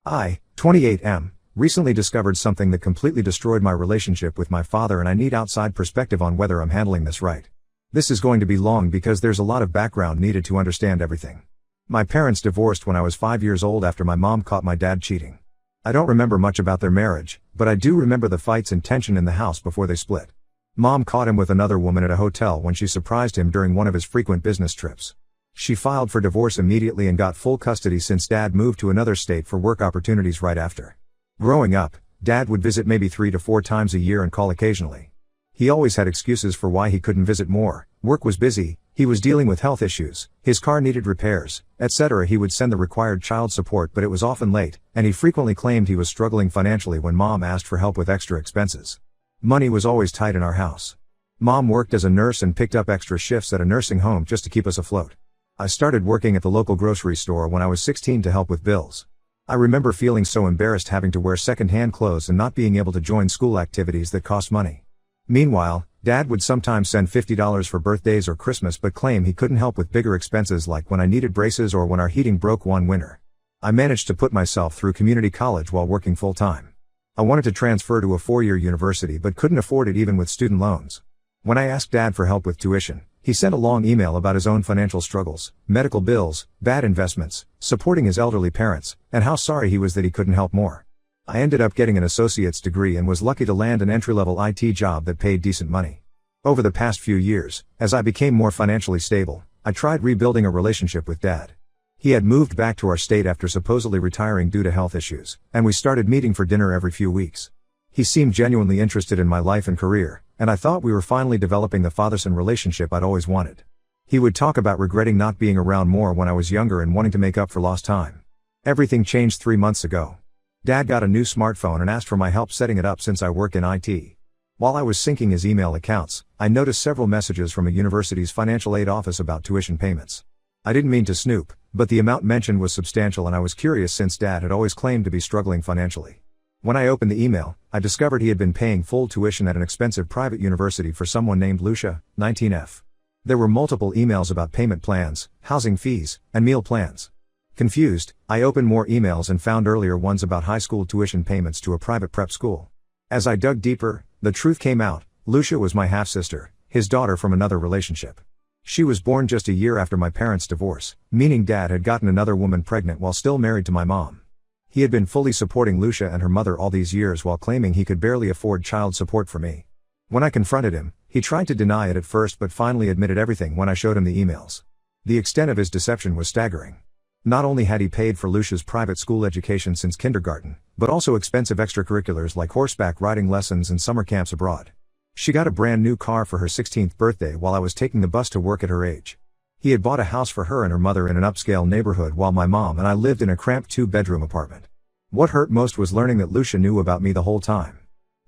I, 28M, recently discovered something that completely destroyed my relationship with my father, and I need outside perspective on whether I'm handling this right. This is going to be long because there's a lot of background needed to understand everything. My parents divorced when I was 5 years old after my mom caught my dad cheating. I don't remember much about their marriage, but I do remember the fights and tension in the house before they split. Mom caught him with another woman at a hotel when she surprised him during one of his frequent business trips. She filed for divorce immediately and got full custody since Dad moved to another state for work opportunities right after. Growing up, Dad would visit maybe 3 to 4 times a year and call occasionally. He always had excuses for why he couldn't visit more. Work was busy, he was dealing with health issues, his car needed repairs, etc. He would send the required child support, but it was often late, and he frequently claimed he was struggling financially when Mom asked for help with extra expenses. Money was always tight in our house. Mom worked as a nurse and picked up extra shifts at a nursing home just to keep us afloat. I started working at the local grocery store when I was 16 to help with bills. I remember feeling so embarrassed having to wear second-hand clothes and not being able to join school activities that cost money. Meanwhile, Dad would sometimes send $50 for birthdays or Christmas but claim he couldn't help with bigger expenses like when I needed braces or when our heating broke one winter. I managed to put myself through community college while working full-time. I wanted to transfer to a 4-year university but couldn't afford it even with student loans. When I asked Dad for help with tuition, he sent a long email about his own financial struggles, medical bills, bad investments, supporting his elderly parents, and how sorry he was that he couldn't help more. I ended up getting an associate's degree and was lucky to land an entry-level IT job that paid decent money. Over the past few years, as I became more financially stable, I tried rebuilding a relationship with Dad. He had moved back to our state after supposedly retiring due to health issues, and we started meeting for dinner every few weeks. He seemed genuinely interested in my life and career, and I thought we were finally developing the father-son relationship I'd always wanted. He would talk about regretting not being around more when I was younger and wanting to make up for lost time. Everything changed 3 months ago. Dad got a new smartphone and asked for my help setting it up since I work in IT. While I was syncing his email accounts, I noticed several messages from a university's financial aid office about tuition payments. I didn't mean to snoop, but the amount mentioned was substantial and I was curious since Dad had always claimed to be struggling financially. When I opened the email, I discovered he had been paying full tuition at an expensive private university for someone named Lucia, 19F. There were multiple emails about payment plans, housing fees, and meal plans. Confused, I opened more emails and found earlier ones about high school tuition payments to a private prep school. As I dug deeper, the truth came out. Lucia was my half-sister, his daughter from another relationship. She was born just a year after my parents' divorce, meaning Dad had gotten another woman pregnant while still married to my mom. He had been fully supporting Lucia and her mother all these years while claiming he could barely afford child support for me. When I confronted him, he tried to deny it at first but finally admitted everything when I showed him the emails. The extent of his deception was staggering. Not only had he paid for Lucia's private school education since kindergarten, but also expensive extracurriculars like horseback riding lessons and summer camps abroad. She got a brand new car for her 16th birthday while I was taking the bus to work at her age. He had bought a house for her and her mother in an upscale neighborhood while my mom and I lived in a cramped 2-bedroom apartment. What hurt most was learning that Lucia knew about me the whole time.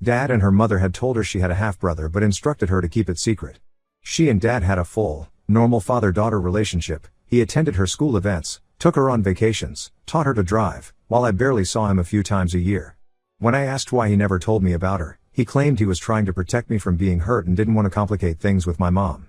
Dad and her mother had told her she had a half-brother but instructed her to keep it secret. She and Dad had a full, normal father-daughter relationship. He attended her school events, took her on vacations, taught her to drive, while I barely saw him a few times a year. When I asked why he never told me about her, he claimed he was trying to protect me from being hurt and didn't want to complicate things with my mom.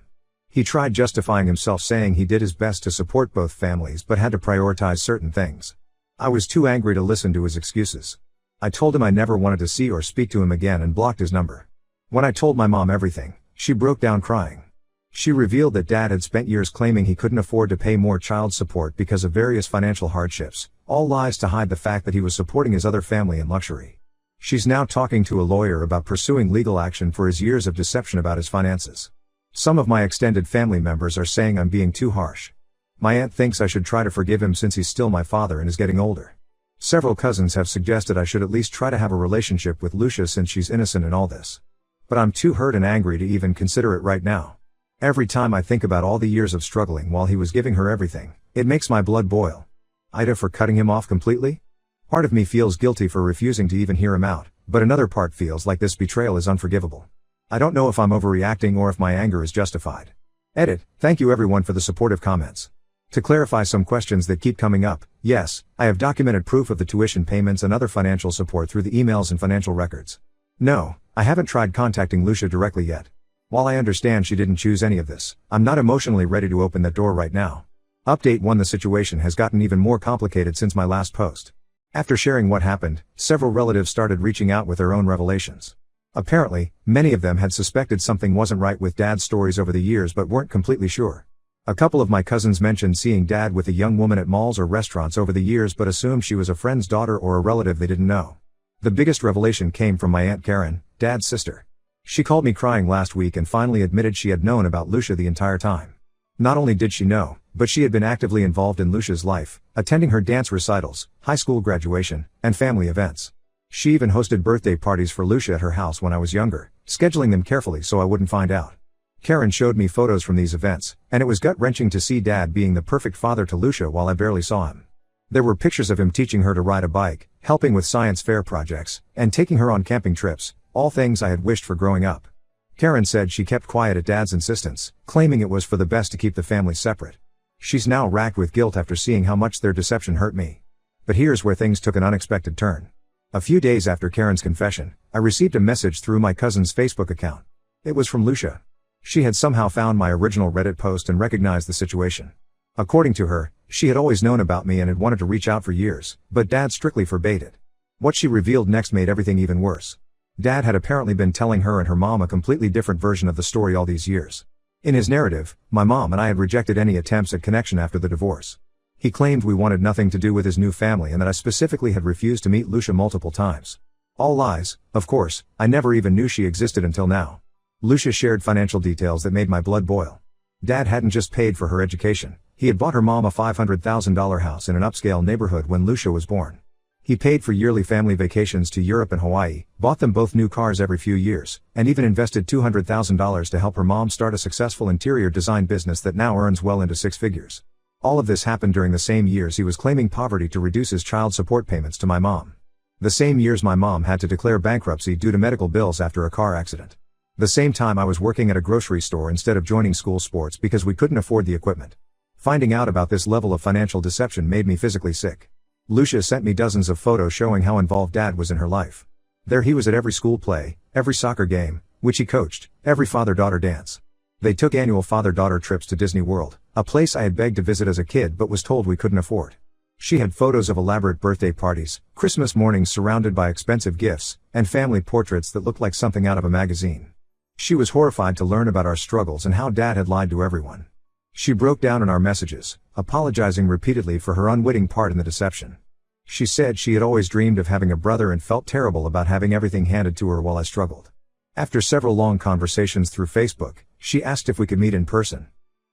He tried justifying himself saying he did his best to support both families but had to prioritize certain things. I was too angry to listen to his excuses. I told him I never wanted to see or speak to him again and blocked his number. When I told my mom everything, she broke down crying. She revealed that Dad had spent years claiming he couldn't afford to pay more child support because of various financial hardships, all lies to hide the fact that he was supporting his other family in luxury. She's now talking to a lawyer about pursuing legal action for his years of deception about his finances. Some of my extended family members are saying I'm being too harsh. My aunt thinks I should try to forgive him since he's still my father and is getting older. Several cousins have suggested I should at least try to have a relationship with Lucia since she's innocent in all this. But I'm too hurt and angry to even consider it right now. Every time I think about all the years of struggling while he was giving her everything, it makes my blood boil. Ida for cutting him off completely? Part of me feels guilty for refusing to even hear him out, but another part feels like this betrayal is unforgivable. I don't know if I'm overreacting or if my anger is justified. Edit. Thank you everyone for the supportive comments. To clarify some questions that keep coming up, yes, I have documented proof of the tuition payments and other financial support through the emails and financial records. No, I haven't tried contacting Lucia directly yet. While I understand she didn't choose any of this, I'm not emotionally ready to open that door right now. Update 1: The situation has gotten even more complicated since my last post. After sharing what happened, several relatives started reaching out with their own revelations. Apparently, many of them had suspected something wasn't right with Dad's stories over the years but weren't completely sure. A couple of my cousins mentioned seeing Dad with a young woman at malls or restaurants over the years but assumed she was a friend's daughter or a relative they didn't know. The biggest revelation came from my Aunt Karen, Dad's sister. She called me crying last week and finally admitted she had known about Lucia the entire time. Not only did she know, but she had been actively involved in Lucia's life, attending her dance recitals, high school graduation, and family events. She even hosted birthday parties for Lucia at her house when I was younger, scheduling them carefully so I wouldn't find out. Karen showed me photos from these events, and it was gut-wrenching to see Dad being the perfect father to Lucia while I barely saw him. There were pictures of him teaching her to ride a bike, helping with science fair projects, and taking her on camping trips, all things I had wished for growing up. Karen said she kept quiet at Dad's insistence, claiming it was for the best to keep the family separate. She's now racked with guilt after seeing how much their deception hurt me. But here's where things took an unexpected turn. A few days after Karen's confession, I received a message through my cousin's Facebook account. It was from Lucia. She had somehow found my original Reddit post and recognized the situation. According to her, she had always known about me and had wanted to reach out for years, but Dad strictly forbade it. What she revealed next made everything even worse. Dad had apparently been telling her and her mom a completely different version of the story all these years. In his narrative, my mom and I had rejected any attempts at connection after the divorce. He claimed we wanted nothing to do with his new family and that I specifically had refused to meet Lucia multiple times. All lies, of course. I never even knew she existed until now. Lucia shared financial details that made my blood boil. Dad hadn't just paid for her education, he had bought her mom a $500,000 house in an upscale neighborhood when Lucia was born. He paid for yearly family vacations to Europe and Hawaii, bought them both new cars every few years, and even invested $200,000 to help her mom start a successful interior design business that now earns well into six figures. All of this happened during the same years he was claiming poverty to reduce his child support payments to my mom. The same years my mom had to declare bankruptcy due to medical bills after a car accident. The same time I was working at a grocery store instead of joining school sports because we couldn't afford the equipment. Finding out about this level of financial deception made me physically sick. Lucia sent me dozens of photos showing how involved Dad was in her life. There he was at every school play, every soccer game, which he coached, every father-daughter dance. They took annual father-daughter trips to Disney World, a place I had begged to visit as a kid but was told we couldn't afford. She had photos of elaborate birthday parties, Christmas mornings surrounded by expensive gifts, and family portraits that looked like something out of a magazine. She was horrified to learn about our struggles and how Dad had lied to everyone. She broke down in our messages, apologizing repeatedly for her unwitting part in the deception. She said she had always dreamed of having a brother and felt terrible about having everything handed to her while I struggled. After several long conversations through Facebook, she asked if we could meet in person.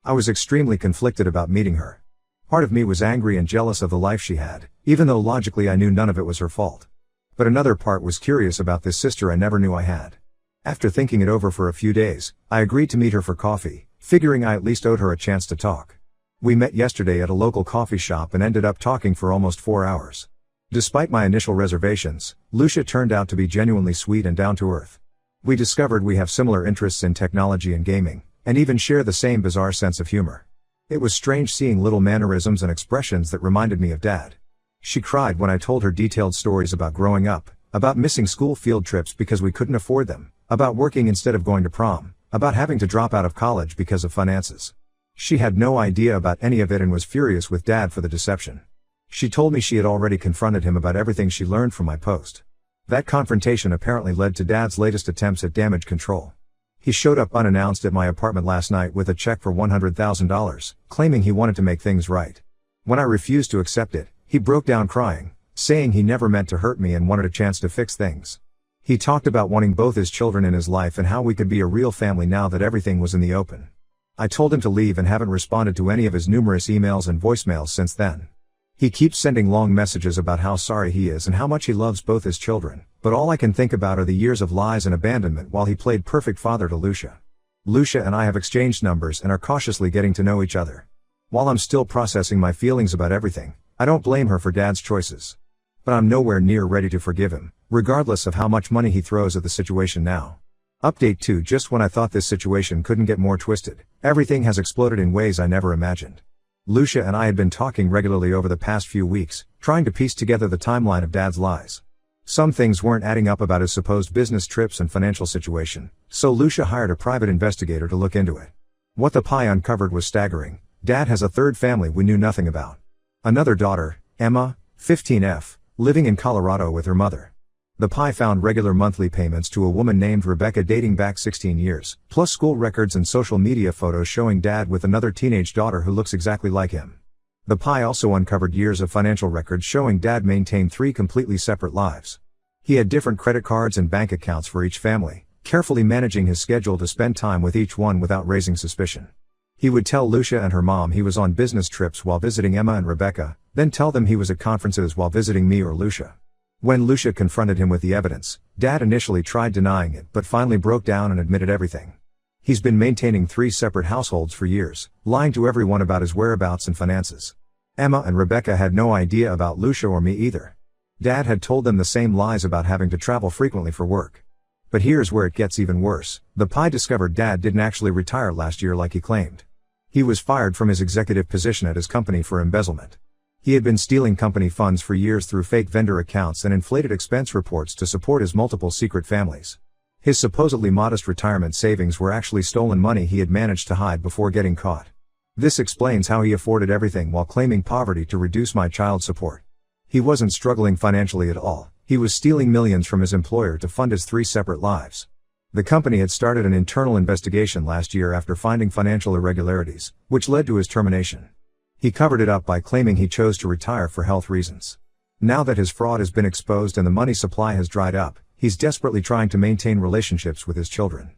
I was extremely conflicted about meeting her. Part of me was angry and jealous of the life she had, even though logically I knew none of it was her fault. But another part was curious about this sister I never knew I had. After thinking it over for a few days, I agreed to meet her for coffee, figuring I at least owed her a chance to talk. We met yesterday at a local coffee shop and ended up talking for almost 4 hours. Despite my initial reservations, Lucia turned out to be genuinely sweet and down to earth. We discovered we have similar interests in technology and gaming, and even share the same bizarre sense of humor. It was strange seeing little mannerisms and expressions that reminded me of Dad. She cried when I told her detailed stories about growing up, about missing school field trips because we couldn't afford them, about working instead of going to prom, about having to drop out of college because of finances. She had no idea about any of it and was furious with Dad for the deception. She told me she had already confronted him about everything she learned from my post. That confrontation apparently led to Dad's latest attempts at damage control. He showed up unannounced at my apartment last night with a check for $100,000, claiming he wanted to make things right. When I refused to accept it, he broke down crying, saying he never meant to hurt me and wanted a chance to fix things. He talked about wanting both his children in his life and how we could be a real family now that everything was in the open. I told him to leave and haven't responded to any of his numerous emails and voicemails since then. He keeps sending long messages about how sorry he is and how much he loves both his children, but all I can think about are the years of lies and abandonment while he played perfect father to Lucia. Lucia and I have exchanged numbers and are cautiously getting to know each other. While I'm still processing my feelings about everything, I don't blame her for Dad's choices. But I'm nowhere near ready to forgive him, regardless of how much money he throws at the situation now. Update 2. Just when I thought this situation couldn't get more twisted, everything has exploded in ways I never imagined. Lucia and I had been talking regularly over the past few weeks, trying to piece together the timeline of Dad's lies. Some things weren't adding up about his supposed business trips and financial situation, so Lucia hired a private investigator to look into it. What the pie uncovered was staggering. Dad has a third family we knew nothing about. Another daughter, Emma, 15F, living in Colorado with her mother. The Pi found regular monthly payments to a woman named Rebecca dating back 16 years, plus school records and social media photos showing Dad with another teenage daughter who looks exactly like him. The Pi also uncovered years of financial records showing Dad maintained 3 completely separate lives. He had different credit cards and bank accounts for each family, carefully managing his schedule to spend time with each one without raising suspicion. He would tell Lucia and her mom he was on business trips while visiting Emma and Rebecca, then tell them he was at conferences while visiting me or Lucia. When Lucia confronted him with the evidence, Dad initially tried denying it but finally broke down and admitted everything. He's been maintaining 3 separate households for years, lying to everyone about his whereabouts and finances. Emma and Rebecca had no idea about Lucia or me either. Dad had told them the same lies about having to travel frequently for work. But here's where it gets even worse. The Pi discovered Dad didn't actually retire last year like he claimed. He was fired from his executive position at his company for embezzlement. He had been stealing company funds for years through fake vendor accounts and inflated expense reports to support his multiple secret families. His supposedly modest retirement savings were actually stolen money he had managed to hide before getting caught. This explains how he afforded everything while claiming poverty to reduce my child support. He wasn't struggling financially at all. He was stealing millions from his employer to fund his 3 separate lives. The company had started an internal investigation last year after finding financial irregularities, which led to his termination. He covered it up by claiming he chose to retire for health reasons. Now that his fraud has been exposed and the money supply has dried up, he's desperately trying to maintain relationships with his children.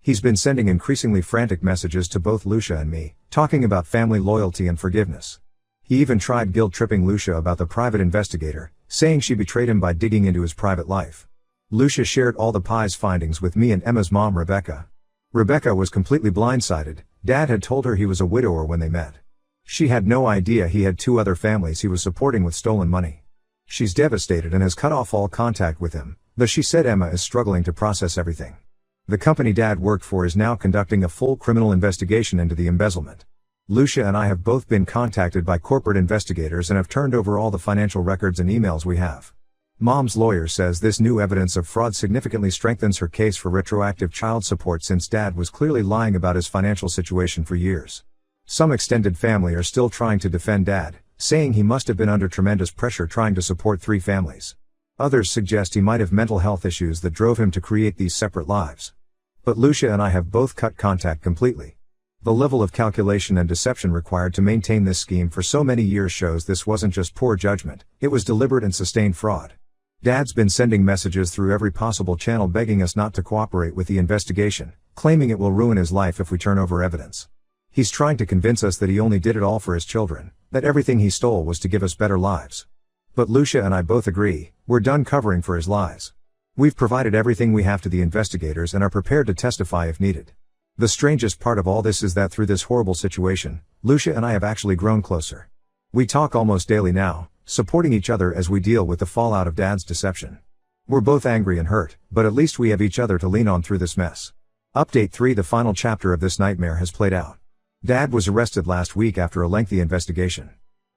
He's been sending increasingly frantic messages to both Lucia and me, talking about family loyalty and forgiveness. He even tried guilt-tripping Lucia about the private investigator, saying she betrayed him by digging into his private life. Lucia shared all the Pi's findings with me and Emma's mom Rebecca. Rebecca was completely blindsided. Dad had told her he was a widower when they met. She had no idea he had 2 other families he was supporting with stolen money. She's devastated and has cut off all contact with him, though she said Emma is struggling to process everything. The company Dad worked for is now conducting a full criminal investigation into the embezzlement. Lucia and I have both been contacted by corporate investigators and have turned over all the financial records and emails we have. Mom's lawyer says this new evidence of fraud significantly strengthens her case for retroactive child support since Dad was clearly lying about his financial situation for years. Some extended family are still trying to defend Dad, saying he must have been under tremendous pressure trying to support 3 families. Others suggest he might have mental health issues that drove him to create these separate lives. But Lucia and I have both cut contact completely. The level of calculation and deception required to maintain this scheme for so many years shows this wasn't just poor judgment, it was deliberate and sustained fraud. Dad's been sending messages through every possible channel begging us not to cooperate with the investigation, claiming it will ruin his life if we turn over evidence. He's trying to convince us that he only did it all for his children, that everything he stole was to give us better lives. But Lucia and I both agree, we're done covering for his lies. We've provided everything we have to the investigators and are prepared to testify if needed. The strangest part of all this is that through this horrible situation, Lucia and I have actually grown closer. We talk almost daily now, supporting each other as we deal with the fallout of Dad's deception. We're both angry and hurt, but at least we have each other to lean on through this mess. Update 3: The final chapter of this nightmare has played out. Dad was arrested last week after a lengthy investigation.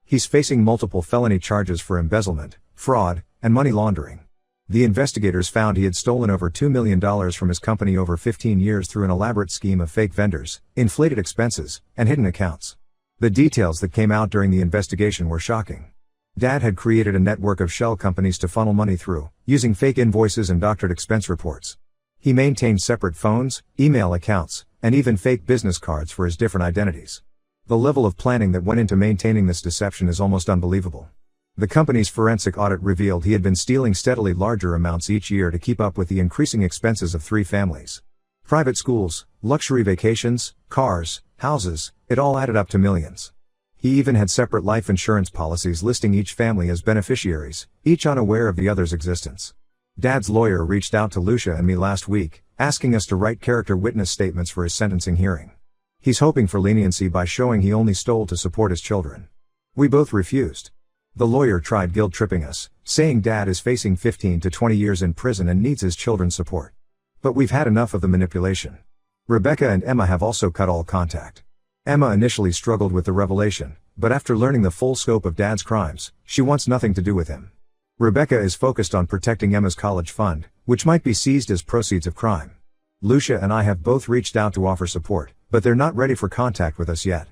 He's facing multiple felony charges for embezzlement, fraud, and money laundering. The investigators found he had stolen over $2 million from his company over 15 years through an elaborate scheme of fake vendors, inflated expenses, and hidden accounts. The details that came out during the investigation were shocking. Dad had created a network of shell companies to funnel money through, using fake invoices and doctored expense reports. He maintained separate phones, email accounts, and even fake business cards for his different identities. The level of planning that went into maintaining this deception is almost unbelievable. The company's forensic audit revealed he had been stealing steadily larger amounts each year to keep up with the increasing expenses of 3 families. Private schools, luxury vacations, cars, houses, it all added up to millions. He even had separate life insurance policies listing each family as beneficiaries, each unaware of the other's existence. Dad's lawyer reached out to Lucia and me last week, asking us to write character witness statements for his sentencing hearing. He's hoping for leniency by showing he only stole to support his children. We both refused. The lawyer tried guilt-tripping us, saying Dad is facing 15 to 20 years in prison and needs his children's support. But we've had enough of the manipulation. Rebecca and Emma have also cut all contact. Emma initially struggled with the revelation, but after learning the full scope of Dad's crimes, she wants nothing to do with him. Rebecca is focused on protecting Emma's college fund, which might be seized as proceeds of crime. Lucia and I have both reached out to offer support, but they're not ready for contact with us yet.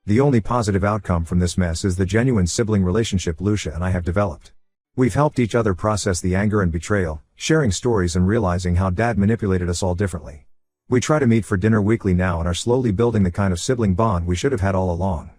The only positive outcome from this mess is the genuine sibling relationship Lucia and I have developed. We've helped each other process the anger and betrayal, sharing stories and realizing how Dad manipulated us all differently. We try to meet for dinner weekly now and are slowly building the kind of sibling bond we should have had all along.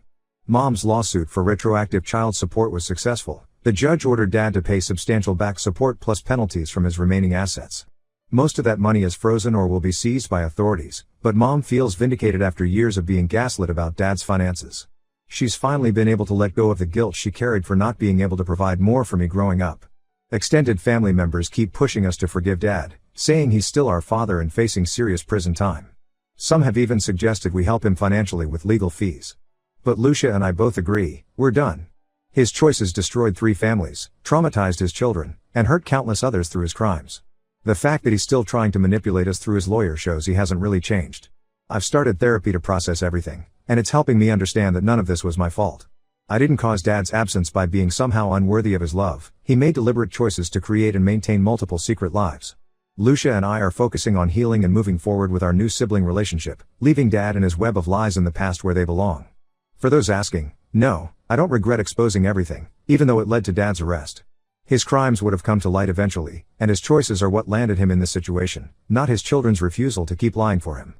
Mom's lawsuit for retroactive child support was successful. The judge ordered Dad to pay substantial back support plus penalties from his remaining assets. Most of that money is frozen or will be seized by authorities, but Mom feels vindicated after years of being gaslit about Dad's finances. She's finally been able to let go of the guilt she carried for not being able to provide more for me growing up. Extended family members keep pushing us to forgive Dad, saying he's still our father and facing serious prison time. Some have even suggested we help him financially with legal fees. But Lucia and I both agree, we're done. His choices destroyed 3 families, traumatized his children, and hurt countless others through his crimes. The fact that he's still trying to manipulate us through his lawyer shows he hasn't really changed. I've started therapy to process everything, and it's helping me understand that none of this was my fault. I didn't cause Dad's absence by being somehow unworthy of his love. He made deliberate choices to create and maintain multiple secret lives. Lucia and I are focusing on healing and moving forward with our new sibling relationship, leaving Dad and his web of lies in the past where they belong. For those asking, no, I don't regret exposing everything, even though it led to Dad's arrest. His crimes would have come to light eventually, and his choices are what landed him in this situation, not his children's refusal to keep lying for him.